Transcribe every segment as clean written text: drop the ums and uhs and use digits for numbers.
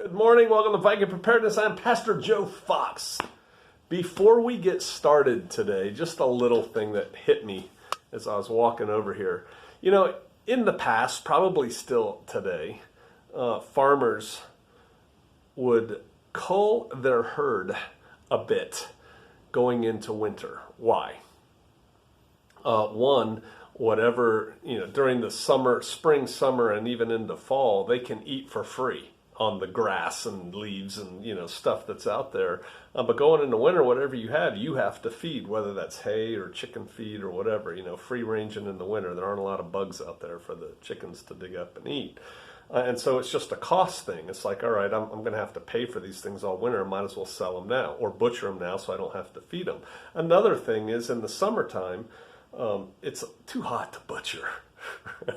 Good morning. Welcome to Viking Preparedness. I'm Pastor Joe Fox. Before we get started today, just a little thing that hit me as I was walking over here. You know, in the past, probably still today, farmers would cull their herd a bit going into winter. Why? One, whatever, during the summer, spring, summer, and even into fall, they can eat for free on the grass and leaves and, stuff that's out there. But going into winter, whatever you have to feed, whether that's hay or chicken feed or whatever, free ranging in the winter. There aren't a lot of bugs out there for the chickens to dig up and eat. And so it's just a cost thing. It's like, all right, I'm going to have to pay for these things all winter. I might as well sell them now or butcher them now so I don't have to feed them. Another thing is in the summertime, it's too hot to butcher.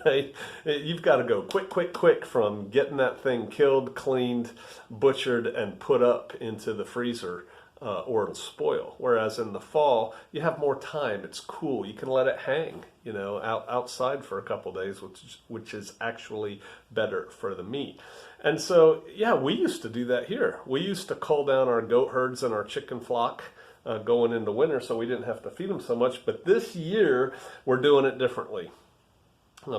Right? You've got to go quick from getting that thing killed, cleaned, butchered, and put up into the freezer or it'll spoil. Whereas in the fall, you have more time. It's cool. You can let it hang, outside for a couple days, which is actually better for the meat. And so, yeah, we used to do that here. We used to cull down our goat herds and our chicken flock going into winter so we didn't have to feed them so much. But this year, we're doing it differently.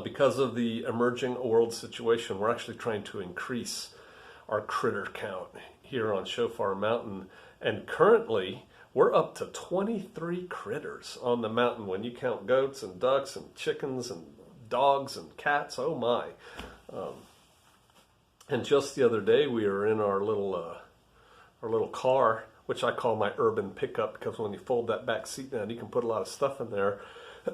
Because of the emerging world situation, we're actually trying to increase our critter count here on Shofar Mountain. And currently, we're up to 23 critters on the mountain when you count goats and ducks and chickens and dogs and cats. Oh my. And just the other day, we were in our little car, which I call my urban pickup, because when you fold that back seat down, you can put a lot of stuff in there.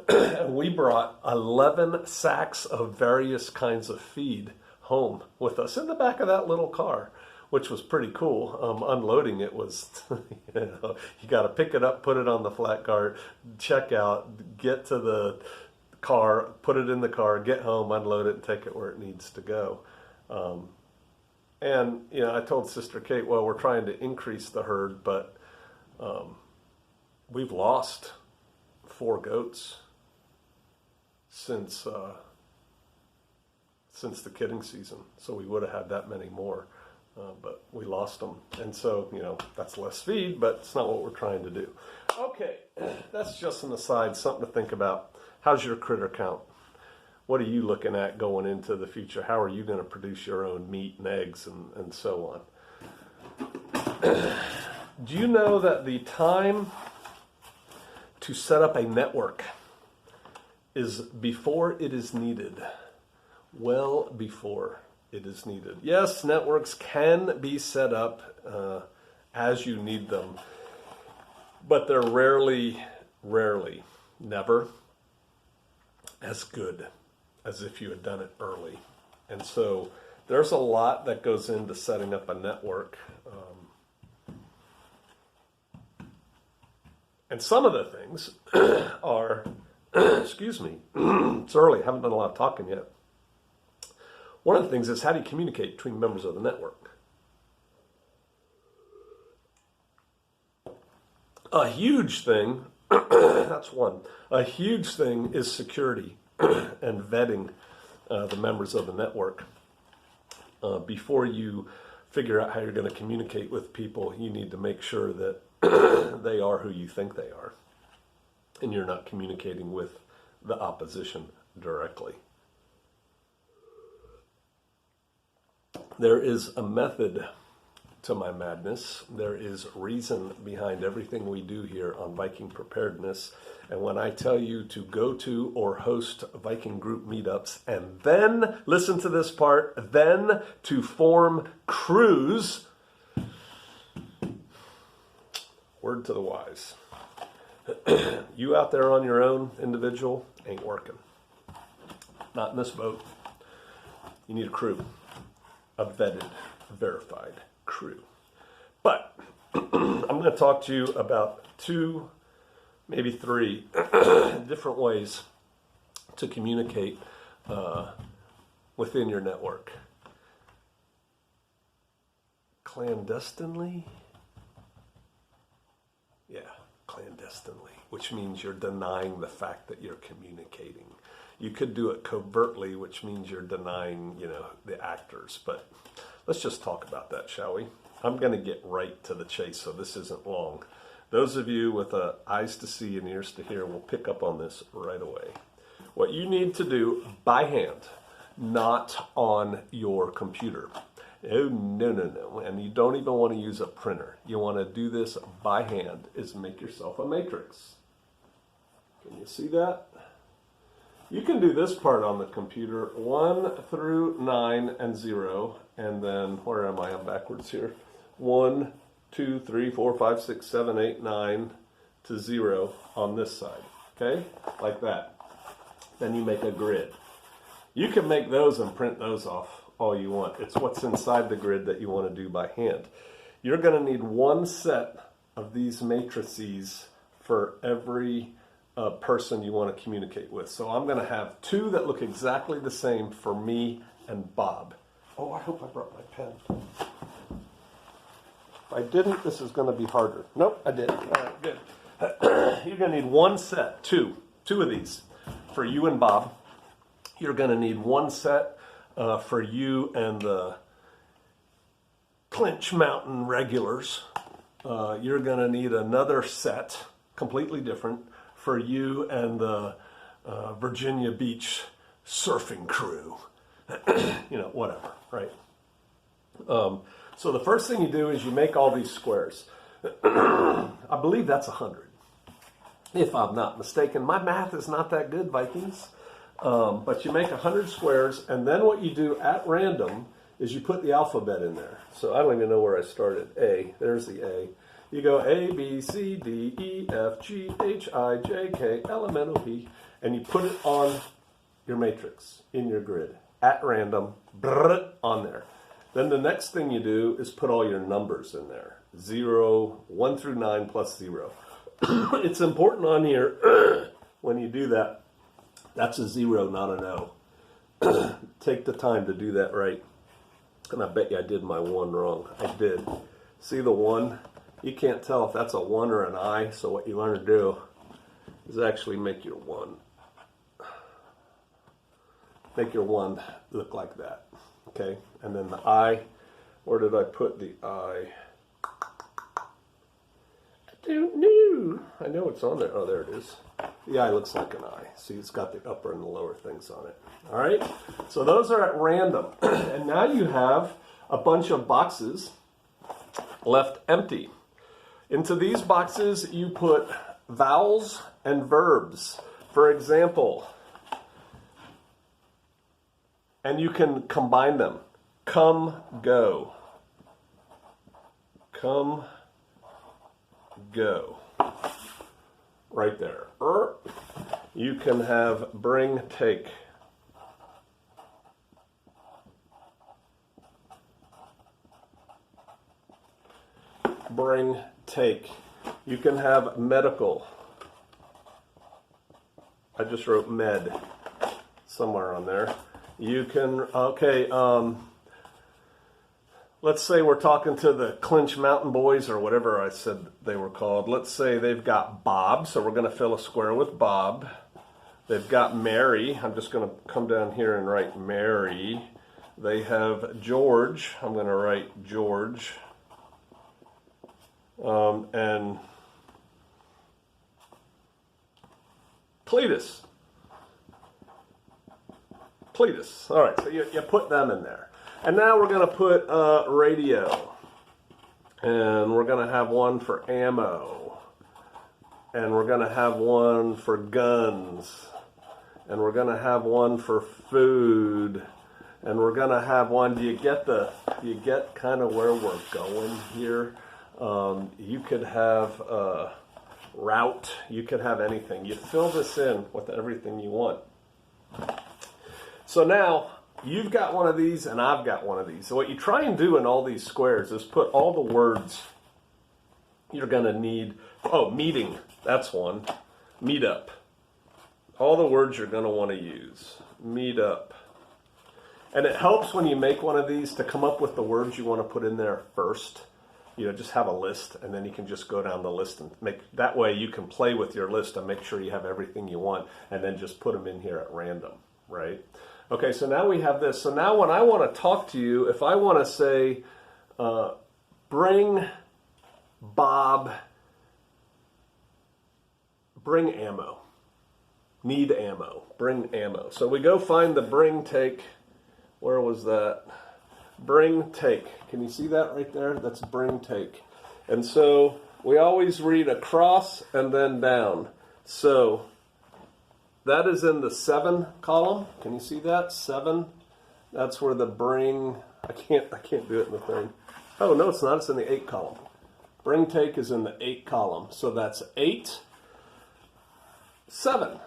And we brought 11 sacks of various kinds of feed home with us in the back of that little car, which was pretty cool. Unloading it was, you got to pick it up, put it on the flat cart, check out, get to the car, put it in the car, get home, unload it, and take it where it needs to go. And, I told Sister Kate, well, we're trying to increase the herd, but we've lost 4 goats since the kidding season. So we would have had that many more, but we lost them. And so, that's less feed, but it's not what we're trying to do. Okay, that's just an aside, something to think about. How's your critter count? What are you looking at going into the future? How are you going to produce your own meat and eggs and so on? Do you know that the time to set up a network is before it is needed? Well before it is needed. Yes, networks can be set up as you need them, but they're rarely, never as good as if you had done it early. And so there's a lot that goes into setting up a network. And some of the things are, excuse me, it's early, haven't done a lot of talking yet. One of the things is, how do you communicate between members of the network? A huge thing, that's one, a huge thing is security and vetting the members of the network. Before you figure out how you're going to communicate with people, you need to make sure that they are who you think they are, and you're not communicating with the opposition directly. There is a method to my madness. There is reason behind everything we do here on Viking Preparedness. And when I tell you to go to or host Viking group meetups, and then, listen to this part, then to form crews, word to the wise. You out there on your own, individual, ain't working. Not in this boat. You need a crew. A vetted, verified crew. But I'm going to talk to you about 2, maybe 3 different ways to communicate within your network. Clandestinely? Yeah, clandestinely, which means you're denying the fact that you're communicating. You could do it covertly, which means you're denying, the actors. But Let's just talk about that, shall we? I'm going to get right to the chase, so this isn't long. Those of you with eyes to see and ears to hear will pick up on this right away. What you need to do by hand, not on your computer. Oh, no. And you don't even want to use a printer. You want to do this by hand, is make yourself a matrix. Can you see that? You can do this part on the computer, 1 through 9 and 0, and then, where am I? I'm backwards here. 1, 2, 3, 4, 5, 6, 7, 8, 9 to 0 on this side, okay? Like that. Then you make a grid. You can make those and print those off all you want. It's what's inside the grid that you want to do by hand. You're going to need one set of these matrices for every person you want to communicate with. So I'm going to have 2 that look exactly the same for me and Bob. Oh, I hope I brought my pen. If I didn't, this is going to be harder. Nope, I didn't. All right, good. You're going to need one set, two of these for you and Bob. You're going to need one set for you and the Clinch Mountain regulars. You're going to need another set, completely different, for you and the Virginia Beach surfing crew. Whatever, right? So the first thing you do is you make all these squares. I believe that's 100, if I'm not mistaken. My math is not that good, Vikings. But you make 100 squares, and then what you do at random is you put the alphabet in there. So I don't even know where I started. A, there's the A. You go A, B, C, D, E, F, G, H, I, J, K, L, M, N, O, P, and you put it on your matrix, in your grid, at random, on there. Then the next thing you do is put all your numbers in there. 0, 1 through 9 plus 0. It's important on here, when you do that, that's a 0, not an O. Take the time to do that right. And I bet you I did my 1 wrong. I did. See the 1? You can't tell if that's a 1 or an I, so what you want to do is actually make your 1. Make your 1 look like that. Okay? And then the I, where did I put the I? I don't know. I know it's on there. Oh, there it is. The I looks like an I. See, it's got the upper and the lower things on it. All right? So those are at random. And now you have a bunch of boxes left empty. Into these boxes, you put vowels and verbs. For example, and you can combine them. Come, go. Come, go. Right there. You can have bring, take. Bring, take. You can have medical. I just wrote med somewhere on there. You can, let's say we're talking to the Clinch Mountain Boys or whatever I said they were called. Let's say they've got Bob, so we're going to fill a square with Bob. They've got Mary. I'm just going to come down here and write Mary. They have George. I'm going to write George. And Cletus. Cletus. All right, so you put them in there. And now we're going to put radio. And we're going to have one for ammo. And we're going to have one for guns. And we're going to have one for food. And we're going to have one, do you get kind of where we're going here? You could have a route. You could have anything. You fill this in with everything you want. So now, you've got one of these and I've got one of these. So what you try and do in all these squares is put all the words you're going to need. Oh, meeting. That's one. Meet up. All the words you're going to want to use. Meet up. And it helps when you make one of these to come up with the words you want to put in there first. Just have a list, and then you can just go down the list and that way you can play with your list and make sure you have everything you want, and then just put them in here at random, right? Okay, so now we have this. So now when I want to talk to you, if I want to say, bring Bob, bring ammo, need ammo, bring ammo. So we go find the bring take. Where was that? Bring take. Can you see that right there? That's bring take. And so we always read across and then down. So that is in the 7 column. Can you see that? 7. That's where the bring. I can't do it in the thing. Oh no, it's not. It's in the 8 column. Bring take is in the 8 column. So that's 8, 7.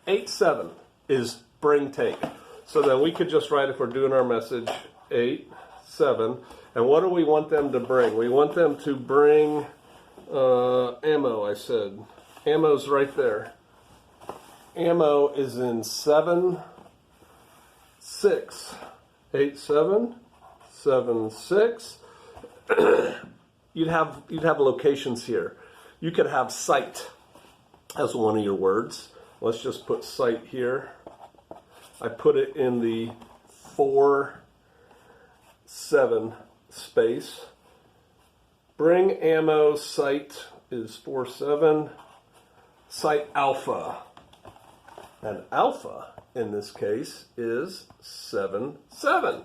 8, 7 is bring take. So then we could just write, if we're doing our message, 8, 7. And what do we want them to bring? We want them to bring ammo, I said. Ammo's right there. Ammo is in 7, 6. 8, 7, 7, 6. You'd have locations here. You could have sight as one of your words. Let's just put sight here. I put it in the 4, 7 space. Bring ammo, sight is 4, 7. Sight alpha. And alpha, in this case, is 7, 7.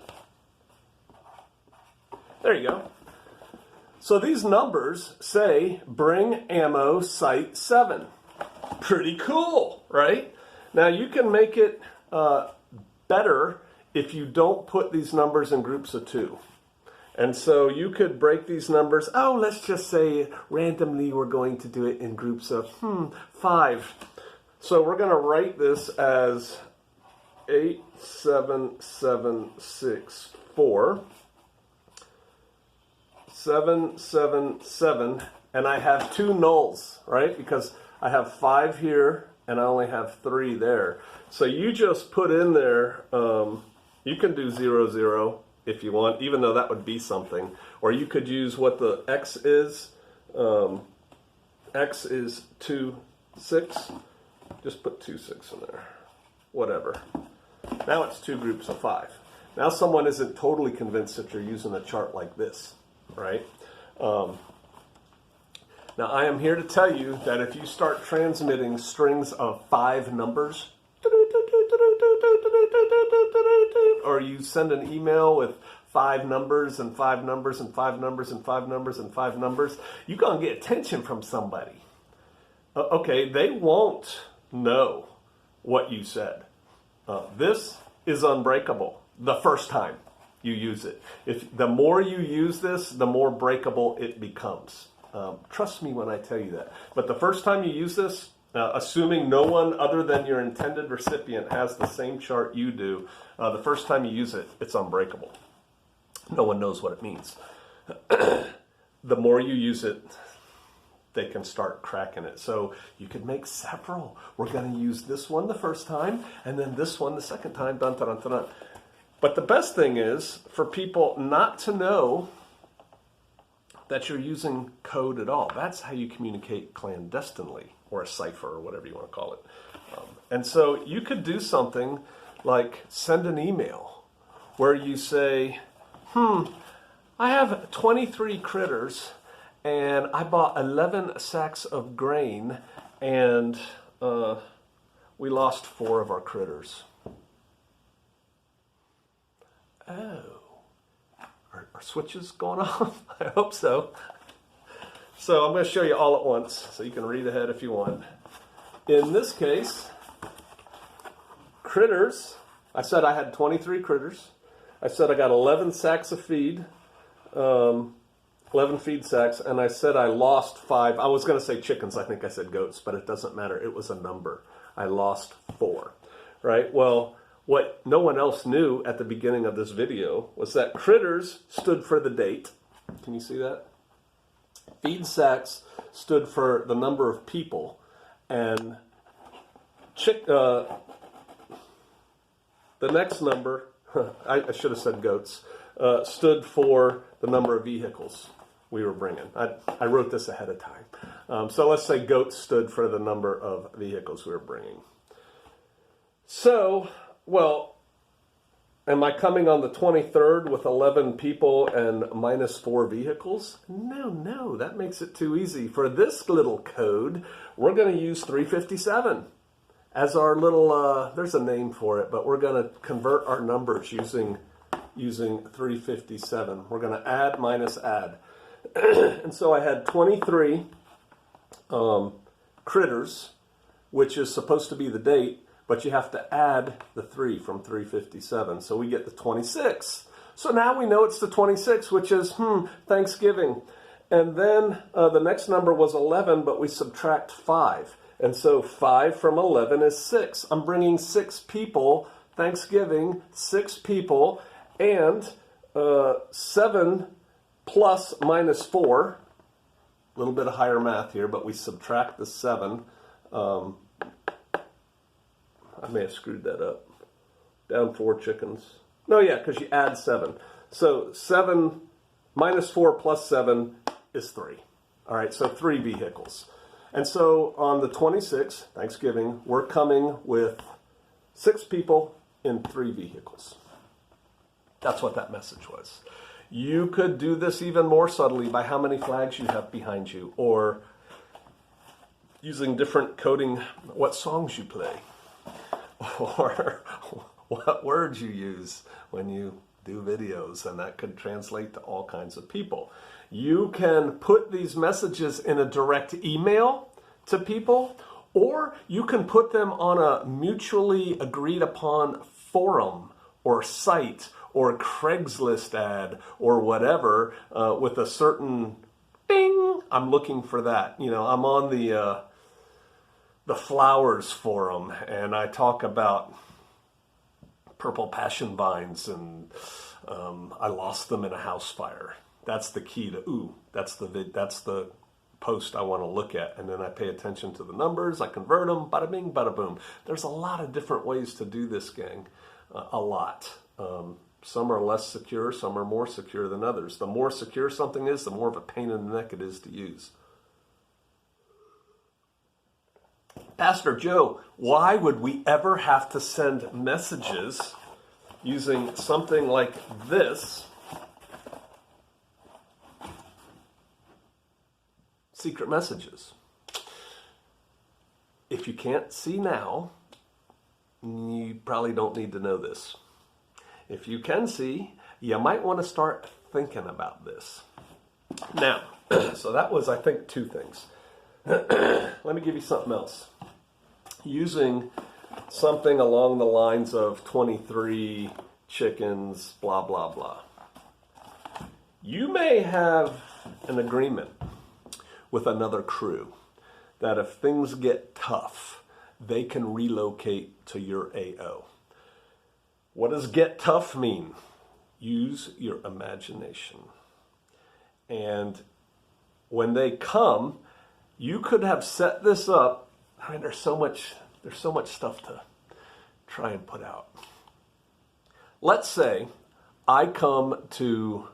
There you go. So these numbers say bring ammo, sight 7. Pretty cool, right? Now you can make it better if you don't put these numbers in groups of 2. And so you could break these numbers. Oh, let's just say randomly we're going to do it in groups of 5. So we're going to write this as 8, 7, 7, 6, 4. 7, 7, 7. And I have 2 nulls, right? Because I have 5 here and I only have 3 there. So you just put in there, you can do 0, 0 if you want, even though that would be something. Or you could use what the x is. X is 2, 6. Just put 2, 6 in there. Whatever. Now it's 2 groups of 5. Now someone isn't totally convinced that you're using a chart like this, right? Now I am here to tell you that if you start transmitting strings of 5 numbers, or you send an email with 5 numbers and 5 numbers and 5 numbers and 5 numbers and 5 numbers, you're going to get attention from somebody. Okay, they won't know what you said. This is unbreakable the first time you use it. If the more you use this, the more breakable it becomes. Trust me when I tell you that. But the first time you use this, assuming no one other than your intended recipient has the same chart you do, the first time you use it, it's unbreakable. No one knows what it means. The more you use it, they can start cracking it. So you could make several. We're going to use this one the first time, and then this one the second time. Dun, dun, dun, dun. But the best thing is for people not to know that you're using code at all. That's how you communicate clandestinely, or a cipher, or whatever you want to call it. And so you could do something like send an email where you say, I have 23 critters, and I bought 11 sacks of grain, and we lost 4 of our critters. Oh. Are switches going off? I hope so. So I'm going to show you all at once, so you can read ahead if you want. In this case, critters, I said I had 23 critters. I said I got 11 sacks of feed, 11 feed sacks, and I said I lost 5. I was going to say chickens. I think I said goats, but it doesn't matter. It was a number. I lost 4, right? Well, what no one else knew at the beginning of this video was that critters stood for the date. Can you see that? Feed sacks stood for the number of people, and the next number, I should have said goats, stood for the number of vehicles we were bringing. I wrote this ahead of time. So let's say goats stood for the number of vehicles we were bringing. So, well, Am I coming on the 23rd with 11 people and minus 4 vehicles? No, that makes it too easy. For this little code, we're going to use 357 as our little, there's a name for it, but we're going to convert our numbers using 357. We're going to add minus add. And so I had 23 critters, which is supposed to be the date, but you have to add the 3 from 357. So we get the 26. So now we know it's the 26, which is, Thanksgiving. And then the next number was 11, but we subtract 5. And so 5 from 11 is 6. I'm bringing 6 people, Thanksgiving, 6 people, and 7 plus minus 4. A little bit of higher math here, but we subtract the 7. I may have screwed that up. Down 4 chickens. No, yeah, because you add 7. So 7 minus 4 plus 7 is 3. All right, so 3 vehicles. And so on the 26th, Thanksgiving, we're coming with 6 people in 3 vehicles. That's what that message was. You could do this even more subtly by how many flags you have behind you, or using different coding, what songs you play, or what words you use when you do videos, and that could translate to all kinds of people. You can put these messages in a direct email to people, or you can put them on a mutually agreed upon forum or site or Craigslist ad or whatever with a certain ding. I'm looking for that. I'm on the flowers forum, and I talk about purple passion vines, and I lost them in a house fire. That's the key to that's the post I want to look at, and then I pay attention to the numbers. I convert them. Bada bing, bada boom. There's a lot of different ways to do this, gang. A lot. Some are less secure. Some are more secure than others. The more secure something is, the more of a pain in the neck it is to use. Pastor Joe, why would we ever have to send messages using something like this? Secret messages. If you can't see now, you probably don't need to know this. If you can see, you might want to start thinking about this. Now, so that was, I think, 2 things. Let me give you something else. Using something along the lines of 23 chickens, blah, blah, blah. You may have an agreement with another crew that if things get tough, they can relocate to your AO. What does get tough mean? Use your imagination. And when they come, you could have set this up. I mean, there's so much stuff to try and put out. Let's say I come to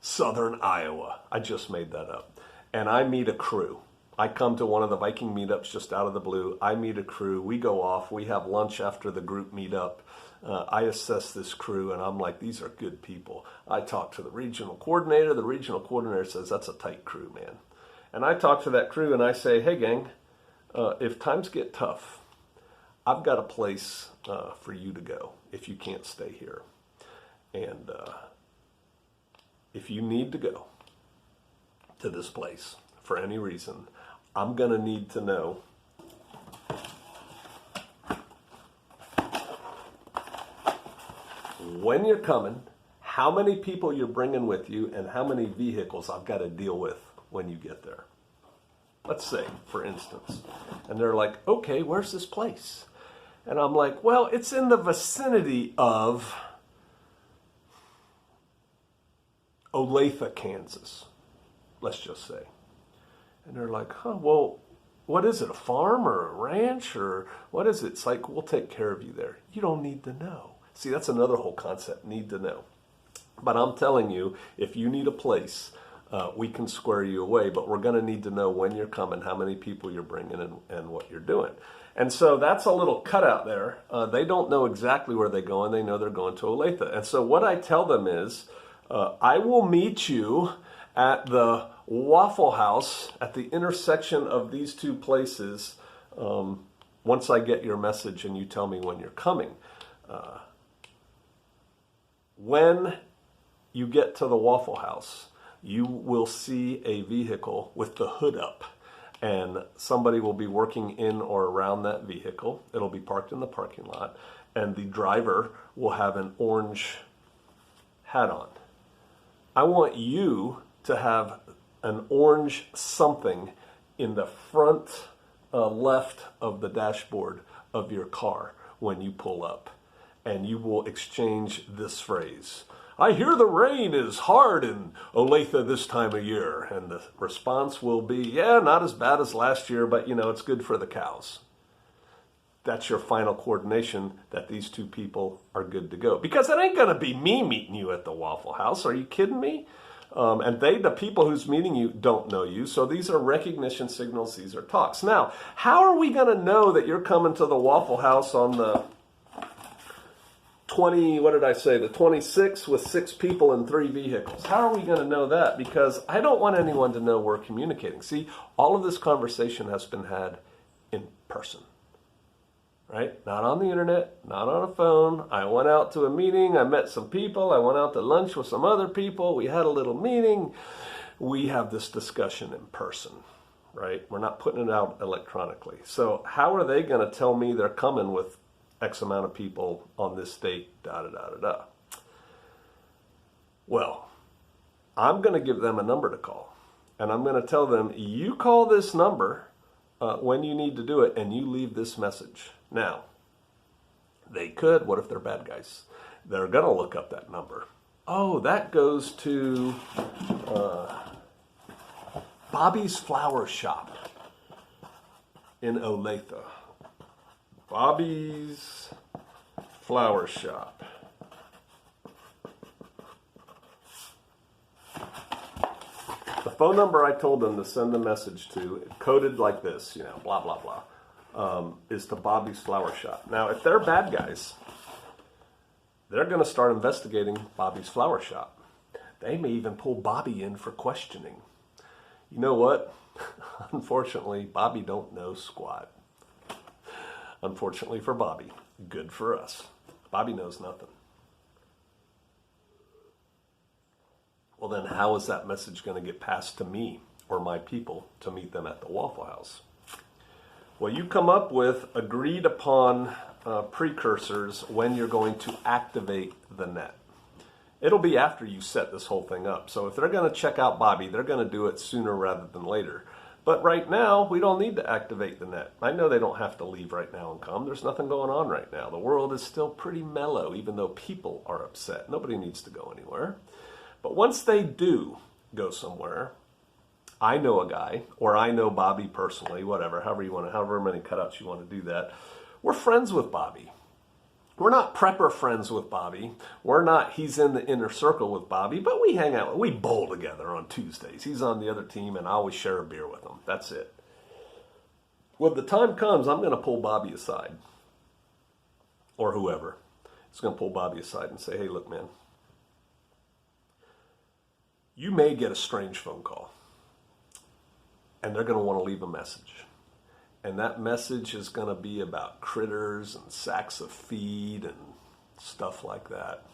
southern Iowa. I just made that up. And I meet a crew. I come to one of the Viking meetups just out of the blue. I meet a crew. We go off. We have lunch after the group meetup. I assess this crew, and I'm like, these are good people. I talk to the regional coordinator. The regional coordinator says, that's a tight crew, man. And I talk to that crew, and I say, hey, gang, if times get tough, I've got a place for you to go if you can't stay here. And if you need to go to this place for any reason, I'm going to need to know when you're coming, how many people you're bringing with you, and how many vehicles I've got to deal with when you get there. Let's say, for instance. And they're like, okay, where's this place? And I'm like, well, it's in the vicinity of Olathe, Kansas, let's just say. And they're like, well, what is it, a farm or a ranch or what is it? It's like, we'll take care of you there. You don't need to know. See, that's another whole concept, need to know. But I'm telling you, if you need a place, we can square you away, but we're going to need to know when you're coming, how many people you're bringing, and what you're doing. And so that's a little cutout there. They don't know exactly where they're going. They know they're going to Olathe. And so what I tell them is, I will meet you at the Waffle House at the intersection of these two places once I get your message and you tell me when you're coming. When you get to the Waffle House, you will see a vehicle with the hood up, and somebody will be working in or around that vehicle. It'll be parked in the parking lot, and the driver will have an orange hat on. I want you to have an orange something in the front left of the dashboard of your car when you pull up, and you will exchange this phrase: I hear the rain is hard in Olathe this time of year. And the response will be, yeah, not as bad as last year, but it's good for the cows. That's your final coordination that these two people are good to go. Because it ain't going to be me meeting you at the Waffle House. Are you kidding me? And the people who's meeting you don't know you. So these are recognition signals. These are talks. Now, how are we going to know that you're coming to the Waffle House on the the 26th with 6 people and 3 vehicles? How are we going to know that? Because I don't want anyone to know we're communicating. See, all of this conversation has been had in person, right? Not on the internet, not on a phone. I went out to a meeting. I met some people. I went out to lunch with some other people. We had a little meeting. We have this discussion in person, right? We're not putting it out electronically. So how are they going to tell me they're coming with X amount of people on this date, da-da-da-da-da? Well, I'm going to give them a number to call. And I'm going to tell them, you call this number when you need to do it, and you leave this message. Now, they could. What if they're bad guys? They're going to look up that number. Oh, that goes to Bobby's Flower Shop in Olathe. Bobby's Flower Shop. The phone number I told them to send the message to, coded like this, blah, blah, blah, is to Bobby's Flower Shop. Now, if they're bad guys, they're going to start investigating Bobby's Flower Shop. They may even pull Bobby in for questioning. You know what? Unfortunately, Bobby don't know squat. Unfortunately for Bobby, good for us. Bobby knows nothing. Well, then how is that message going to get passed to me or my people to meet them at the Waffle House? Well, you come up with agreed upon precursors when you're going to activate the net. It'll be after you set this whole thing up. So if they're going to check out Bobby, they're going to do it sooner rather than later. But right now, we don't need to activate the net. I know they don't have to leave right now and come. There's nothing going on right now. The world is still pretty mellow, even though people are upset. Nobody needs to go anywhere. But once they do go somewhere, I know a guy, or I know Bobby personally, whatever, however many cutouts you want to do that. We're friends with Bobby. We're not prepper friends with Bobby. He's in the inner circle with Bobby, but we hang out. We bowl together on Tuesdays. He's on the other team, and I always share a beer with him. That's it. When the time comes, I'm going to pull Bobby aside, or whoever is going to pull Bobby aside and say, hey, look, man, you may get a strange phone call, and they're going to want to leave a message. And that message is going to be about critters and sacks of feed and stuff like that.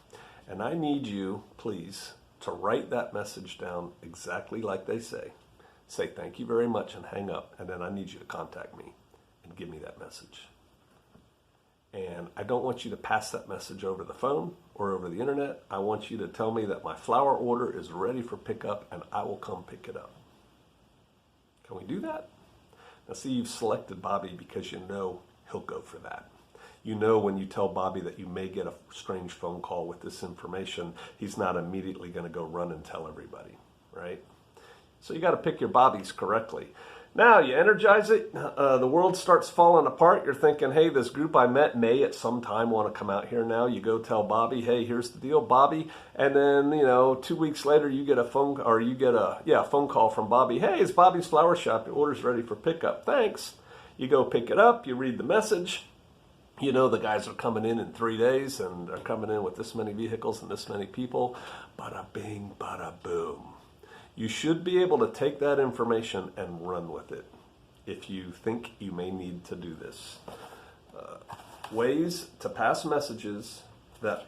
And I need you, please, to write that message down exactly like they say. Say thank you very much and hang up. And then I need you to contact me and give me that message. And I don't want you to pass that message over the phone or over the internet. I want you to tell me that my flower order is ready for pickup and I will come pick it up. Can we do that? Now see, you've selected Bobby because you know he'll go for that. You know when you tell Bobby that you may get a strange phone call with this information, he's not immediately going to go run and tell everybody, right? So you got to pick your Bobbies correctly. Now you energize it, the world starts falling apart. You're thinking, hey, this group I met may at some time want to come out here now. You go tell Bobby, hey, here's the deal, Bobby. And then, 2 weeks later, you get a phone call from Bobby. Hey, it's Bobby's Flower Shop. Your order's ready for pickup. Thanks. You go pick it up, you read the message. You know the guys are coming in 3 days, and they're coming in with this many vehicles and this many people. Bada bing, bada boom. You should be able to take that information and run with it if you think you may need to do this. Ways to pass messages that